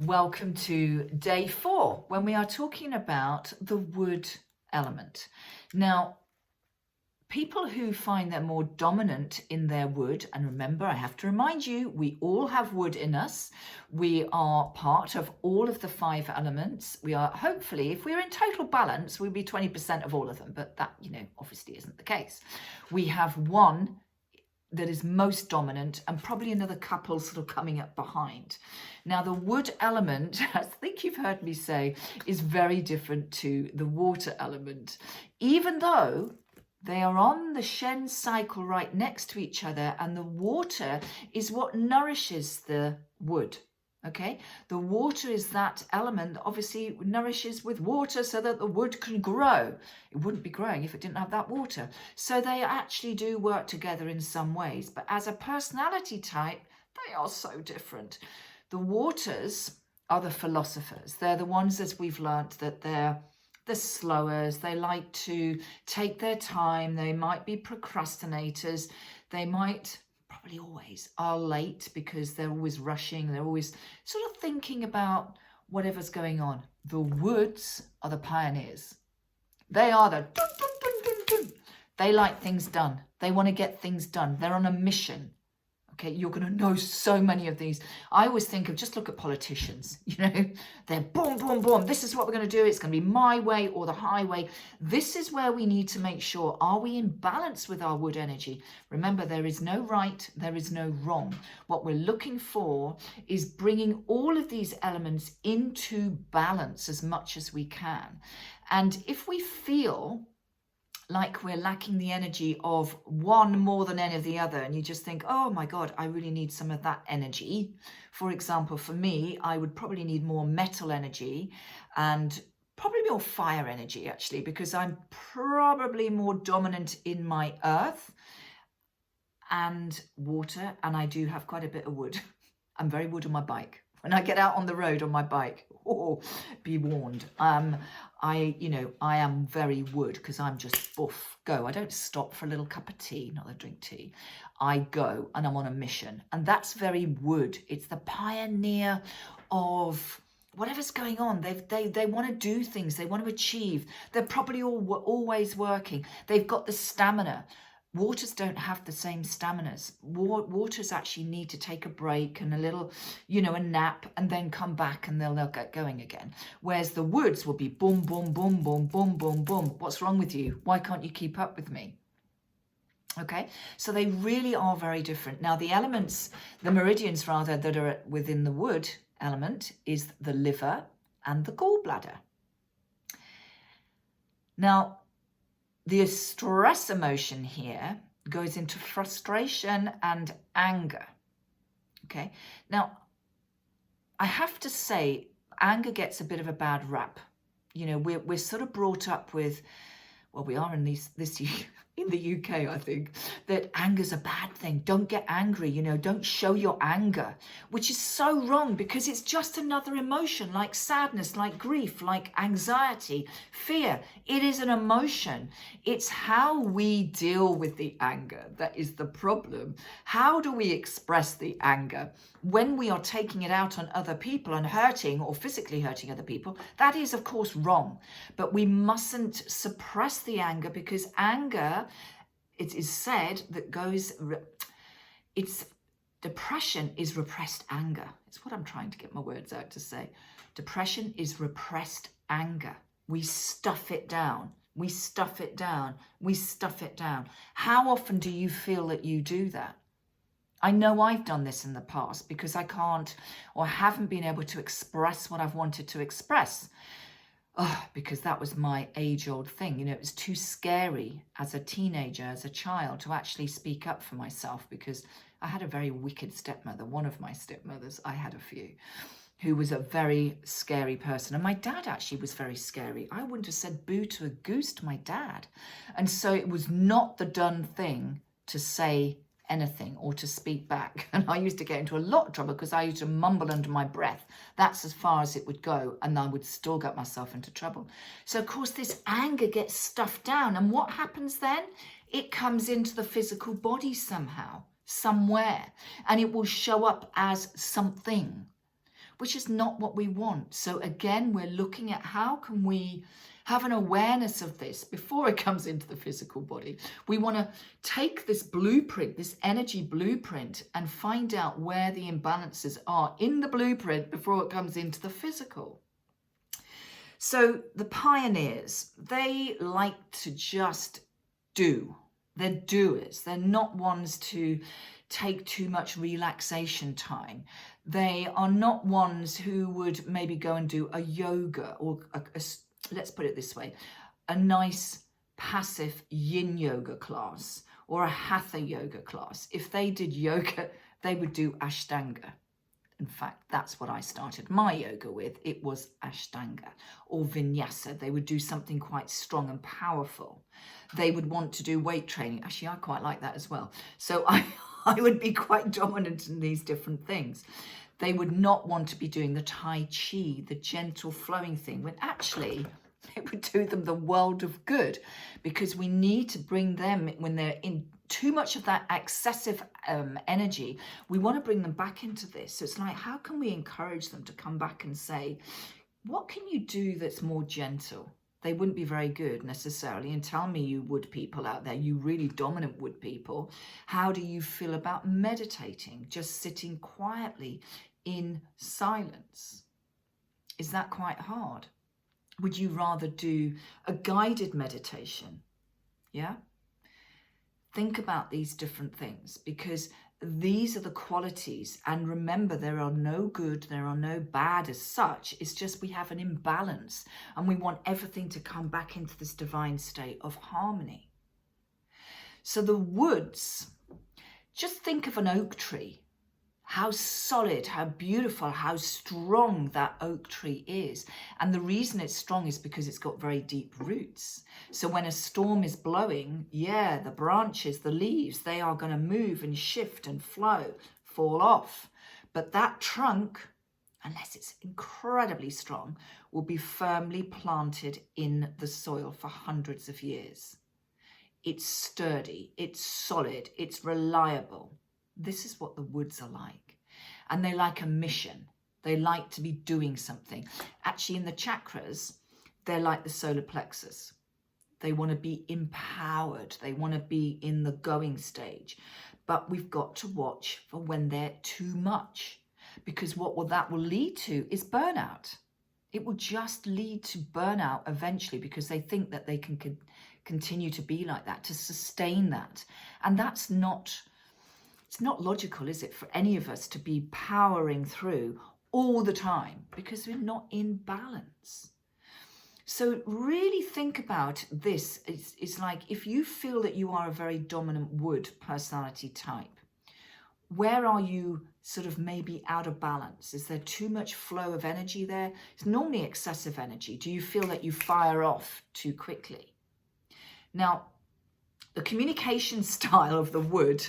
Welcome to day 4 when we are talking about the wood element. Now, people who find they're more dominant in their wood, and remember, I have to remind you, we all have wood in us. We are part of all of the 5 elements. We are, hopefully, if we're in total balance, we'll be 20% of all of them, but that, obviously isn't the case. We have one that is most dominant and probably another couple sort of coming up behind. Now, the wood element, I think you've heard me say, is very different to the water element, even though they are on the Shen cycle right next to each other, and the water is what nourishes the wood. Okay, the water is that element that obviously nourishes with water so that the wood can grow. It wouldn't be growing if it didn't have that water. So they actually do work together in some ways, but as a personality type, they are so different. The waters are the philosophers. They're the ones, as we've learnt, that they're the slowers. They like to take their time. They might be procrastinators. They might probably always are late because they're always rushing. They're always sort of thinking about whatever's going on. The woods are the pioneers. They are the dun, dun, dun, dun, dun. They like things done. They want to get things done. They're on a mission. Okay, you're going to know so many of these. I always think of, just look at politicians, they're boom, boom, boom. This is what we're going to do. It's going to be my way or the highway. This is where we need to make sure, are we in balance with our wood energy? Remember, there is no right, there is no wrong. What we're looking for is bringing all of these elements into balance as much as we can. And if we feel like we're lacking the energy of one more than any of the other, and you just think, oh my God, I really need some of that energy. For example, for me, I would probably need more metal energy and probably more fire energy, actually, because I'm probably more dominant in my earth and water, and I do have quite a bit of wood. I'm very wood on my bike. When I get out on the road on my bike, be warned. I am very wood because I'm just go. I don't stop for a little cup of tea, not that I drink tea. I go and I'm on a mission, and that's very wood. It's the pioneer of whatever's going on. They want to do things. They want to achieve. They're probably always working. They've got the stamina. Waters don't have the same staminas. Waters actually need to take a break and a little, a nap, and then come back and they'll get going again. Whereas the woods will be boom, boom, boom, boom, boom, boom, boom. What's wrong with you? Why can't you keep up with me? Okay, so they really are very different. Now, the elements, the meridians rather, that are within the wood element is the liver and the gallbladder. Now, the stress emotion here goes into frustration and anger. Okay, now I have to say anger gets a bit of a bad rap. We're sort of brought up with, well, we are in in the UK, I think, that anger's a bad thing. Don't get angry, don't show your anger, which is so wrong because it's just another emotion like sadness, like grief, like anxiety, fear. It is an emotion. It's how we deal with the anger that is the problem. How do we express the anger? When we are taking it out on other people and hurting or physically hurting other people, that is, of course, wrong. But we mustn't suppress the anger because anger, it is said that depression is repressed anger. It's what I'm trying to get my words out to say. Depression is repressed anger. We stuff it down. We stuff it down. We stuff it down. How often do you feel that you do that? I know I've done this in the past because I can't or haven't been able to express what I've wanted to express. Because that was my age-old thing. It was too scary as a teenager, as a child, to actually speak up for myself because I had a very wicked stepmother. One of my stepmothers, I had a few, who was a very scary person. And my dad actually was very scary. I wouldn't have said boo to a goose to my dad. And so it was not the done thing to say anything or to speak back. And I used to get into a lot of trouble because I used to mumble under my breath. That's as far as it would go, and I would still get myself into trouble. So of course this anger gets stuffed down, and what happens then? It comes into the physical body somehow, somewhere, and it will show up as something. which is not what we want. So again, we're looking at how can we have an awareness of this before it comes into the physical body. We want to take this blueprint, this energy blueprint, and find out where the imbalances are in the blueprint before it comes into the physical. So the pioneers, they like to just do. They're doers. They're not ones to take too much relaxation time. They are not ones who would maybe go and do a yoga or let's put it this way, a nice passive yin yoga class or a hatha yoga class. If they did yoga, they would do Ashtanga. In fact, that's what I started my yoga with. It was Ashtanga or Vinyasa. They would do something quite strong and powerful. They would want to do weight training. Actually, I quite like that as well. So I would be quite dominant in these different things. They would not want to be doing the Tai Chi, the gentle flowing thing, when actually it would do them the world of good, because we need to bring them, when they're in too much of that excessive energy, we want to bring them back into this. So it's like, how can we encourage them to come back and say, what can you do that's more gentle? They wouldn't be very good necessarily. And tell me, you wood people out there, you really dominant wood people, how do you feel about meditating, just sitting quietly in silence? Is that quite hard? Would you rather do a guided meditation? Yeah? Think about these different things, because these are the qualities. And remember, there are no good, there are no bad as such. It's just we have an imbalance and we want everything to come back into this divine state of harmony. So the woods, just think of an oak tree. How solid, how beautiful, how strong that oak tree is. And the reason it's strong is because it's got very deep roots. So when a storm is blowing, yeah, the branches, the leaves, they are going to move and shift and flow, fall off. But that trunk, unless it's incredibly strong, will be firmly planted in the soil for hundreds of years. It's sturdy, it's solid, it's reliable. This is what the woods are like. And they like a mission. They like to be doing something. Actually, in the chakras, they're like the solar plexus. They want to be empowered. They want to be in the going stage. But we've got to watch for when they're too much, because that will lead to is burnout. It will just lead to burnout eventually, because they think that they can continue to be like that, to sustain that. And that's not... It's not logical, is it, for any of us to be powering through all the time, because we're not in balance. So really think about this. It's like, if you feel that you are a very dominant wood personality type, where are you sort of maybe out of balance? Is there too much flow of energy there? It's normally excessive energy. Do you feel that you fire off too quickly? Now, the communication style of the wood,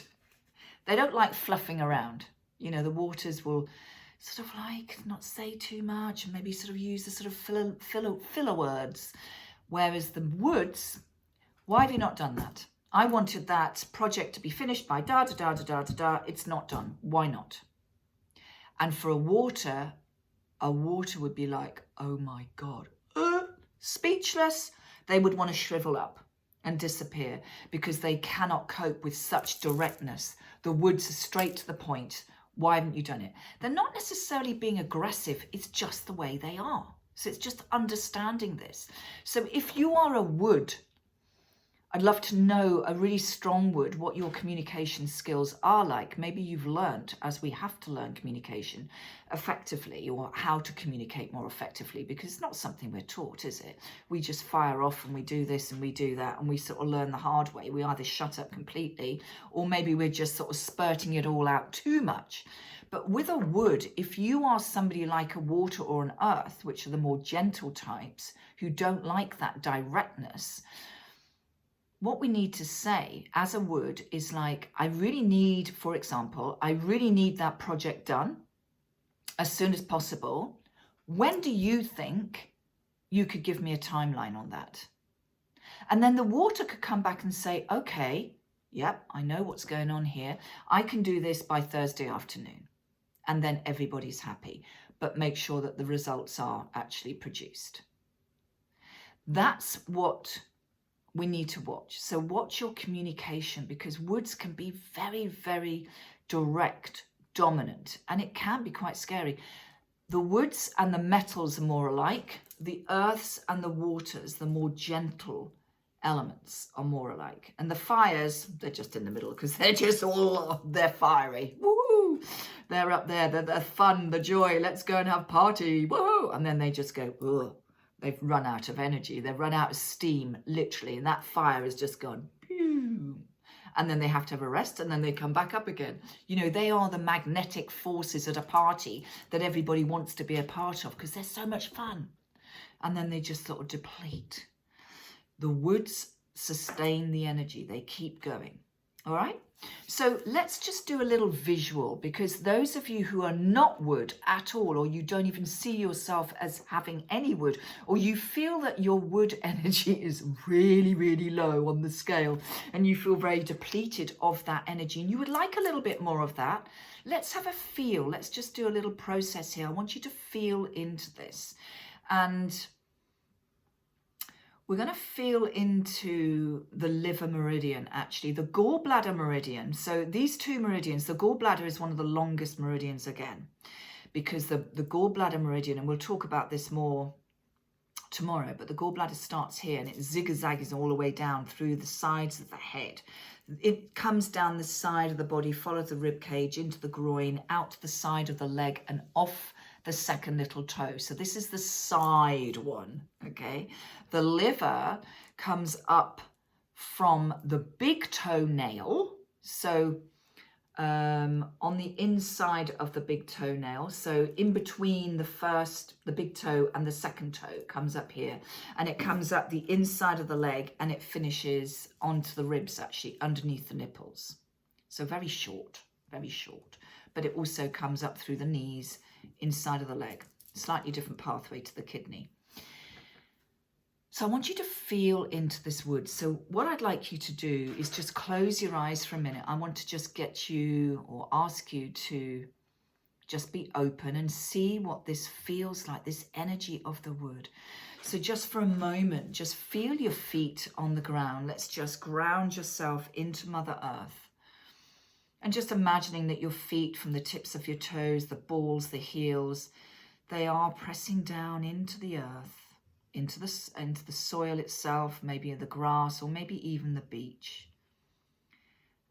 they don't like fluffing around. You know, the waters will sort of like not say too much and maybe sort of use the sort of filler words. Whereas the woods, why have you not done that? I wanted that project to be finished by da-da-da-da-da-da-da. It's not done. Why not? And for a water would be like, oh my God, speechless. They would want to shrivel up and disappear, because they cannot cope with such directness. The woods are straight to the point. Why haven't you done it? They're not necessarily being aggressive. It's just the way they are. So it's just understanding this. So if you are a wood, I'd love to know, a really strong wood, what your communication skills are like. Maybe you've learned, as we have to learn communication effectively, or how to communicate more effectively, because it's not something we're taught, is it? We just fire off and we do this and we do that, and we sort of learn the hard way. We either shut up completely, or maybe we're just sort of spurting it all out too much. But with a wood, if you are somebody like a water or an earth, which are the more gentle types, who don't like that directness, what we need to say as a wood is like, I really need, for example, I really need that project done as soon as possible. When do you think you could give me a timeline on that? And then the water could come back and say, okay, yep, I know what's going on here. I can do this by Thursday afternoon. And then everybody's happy. but make sure that the results are actually produced. That's what we need to watch. So watch your communication, because woods can be very, very direct, dominant, and it can be quite scary. The woods and the metals are more alike. The earths and the waters, the more gentle elements, are more alike. And the fires, they're just in the middle, because they're just all, they're fiery. Woo! They're up there, they're the fun, the joy, let's go and have party, woo! And then they just go, ugh. They've run out of energy. They've run out of steam, literally. And that fire has just gone, pew. And then they have to have a rest, and then they come back up again. You know, they are the magnetic forces at a party that everybody wants to be a part of, because they're so much fun. And then they just sort of deplete. The woods sustain the energy. They keep going. All right? So let's just do a little visual, because those of you who are not wood at all, or you don't even see yourself as having any wood, or you feel that your wood energy is really, really low on the scale, and you feel very depleted of that energy, and you would like a little bit more of that, let's have a feel. Let's just do a little process here. I want you to feel into this. And we're going to feel into the liver meridian, actually, the gallbladder meridian. So these two meridians, the gallbladder is one of the longest meridians again, because the gallbladder meridian, and we'll talk about this more tomorrow, but the gallbladder starts here and it zigzags all the way down through the sides of the head. It comes down the side of the body, follows the rib cage, into the groin, out the side of the leg, and off the second little toe. So this is the side one, okay? The liver comes up from the big toenail, so on the inside of the big toenail, so in between the big toe and the second toe, it comes up here, and it comes up the inside of the leg, and it finishes onto the ribs, actually, underneath the nipples. So very short, but it also comes up through the knees, inside of the leg. Slightly different pathway to the kidney. So I want you to feel into this wood. So what I'd like you to do is just close your eyes for a minute. I want to just get you, or ask you to just be open and see what this feels like, this energy of the wood. So just for a moment, just feel your feet on the ground. Let's just ground yourself into Mother Earth. And just imagining that your feet, from the tips of your toes, the balls, the heels, they are pressing down into the earth, into the soil itself, maybe the grass, or maybe even the beach.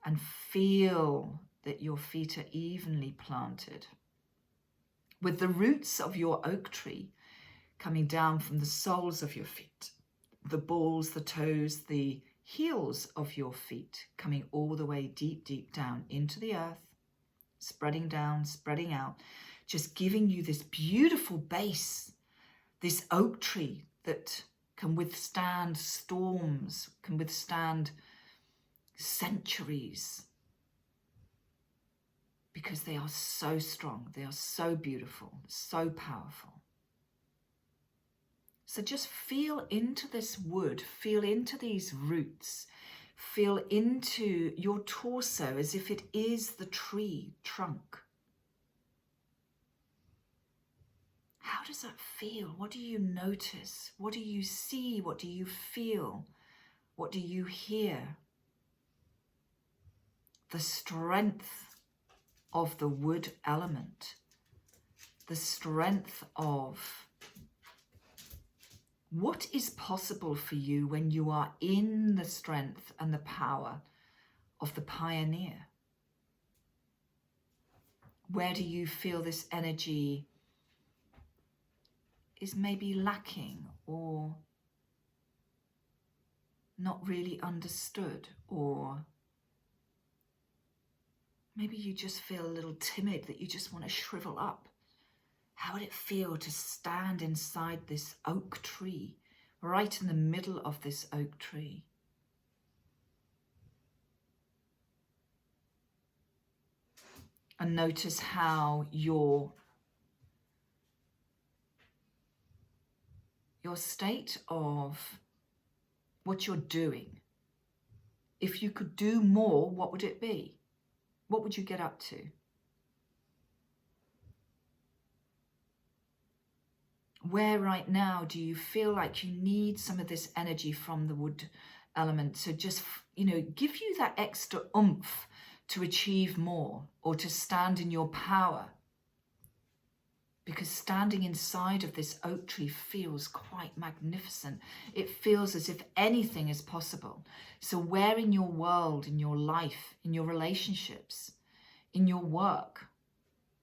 And feel that your feet are evenly planted, with the roots of your oak tree coming down from the soles of your feet, the balls, the toes, the heels of your feet coming all the way deep, deep down into the earth, spreading down, spreading out, just giving you this beautiful base, this oak tree that can withstand storms, can withstand centuries, because they are so strong, they are so beautiful, so powerful. So just feel into this wood, feel into these roots, feel into your torso as if it is the tree trunk. How does that feel? What do you notice? What do you see? What do you feel? What do you hear? The strength of the wood element, the strength of what is possible for you when you are in the strength and the power of the pioneer. Where do you feel this energy is maybe lacking, or not really understood, or maybe you just feel a little timid, that you just want to shrivel up? How would it feel to stand inside this oak tree, right in the middle of this oak tree? And notice how your state of what you're doing, if you could do more, what would it be? What would you get up to? Where right now do you feel like you need some of this energy from the wood element to just, you know, give you that extra oomph to achieve more or to stand in your power? Because standing inside of this oak tree feels quite magnificent. It feels as if anything is possible. So where in your world, in your life, in your relationships, in your work,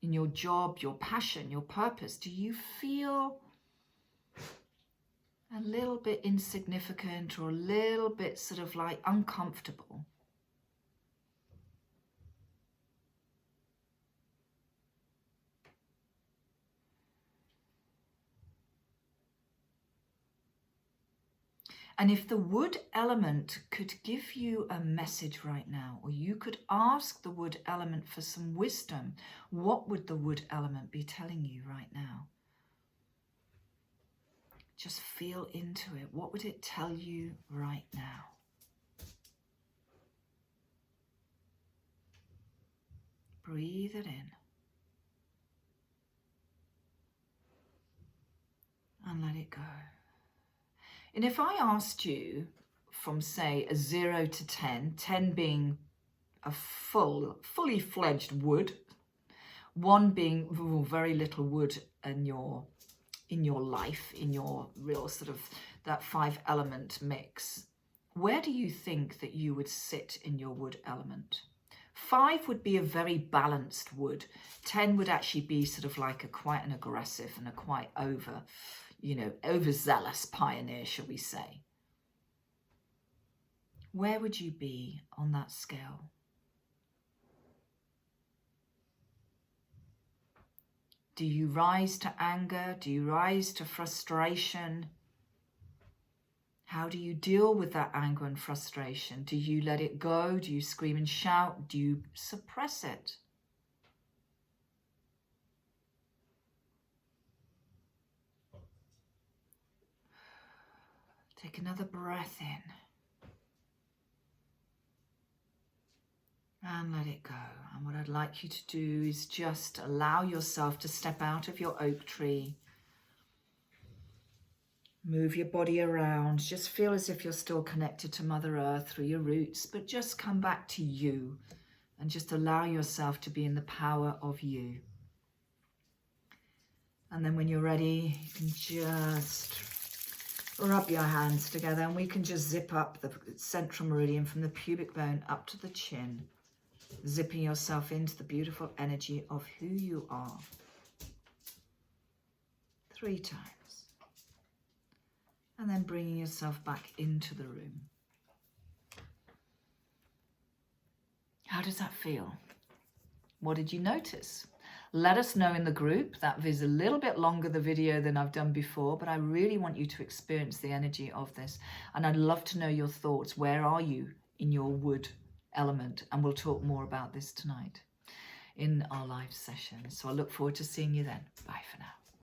in your job, your passion, your purpose, do you feel a little bit insignificant or a little bit sort of like uncomfortable? And if the wood element could give you a message right now, or you could ask the wood element for some wisdom, what would the wood element be telling you right now? Just feel into it. What would it tell you right now? Breathe it in. And let it go. And if I asked you from, say, a 0 to 10, 10 being a fully fledged wood, 1 being very little wood in your life, in your real sort of that 5 element mix, where do you think that you would sit in your wood element? 5 would be a very balanced wood. 10 would actually be sort of like quite an aggressive and a quite overzealous pioneer, shall we say. Where would you be on that scale? Do you rise to anger? Do you rise to frustration? How do you deal with that anger and frustration? Do you let it go? Do you scream and shout? Do you suppress it? Take another breath in. And let it go. And what I'd like you to do is just allow yourself to step out of your oak tree. Move your body around. Just feel as if you're still connected to Mother Earth through your roots, but just come back to you and just allow yourself to be in the power of you. And then when you're ready, you can just rub your hands together and we can just zip up the central meridian from the pubic bone up to the chin, zipping yourself into the beautiful energy of who you are. 3 times. And then bringing yourself back into the room. How does that feel? What did you notice? Let us know in the group. That is a little bit longer the video than I've done before, but I really want you to experience the energy of this. And I'd love to know your thoughts. Where are you in your wood element? And we'll talk more about this tonight in our live session. So I look forward to seeing you then. Bye for now.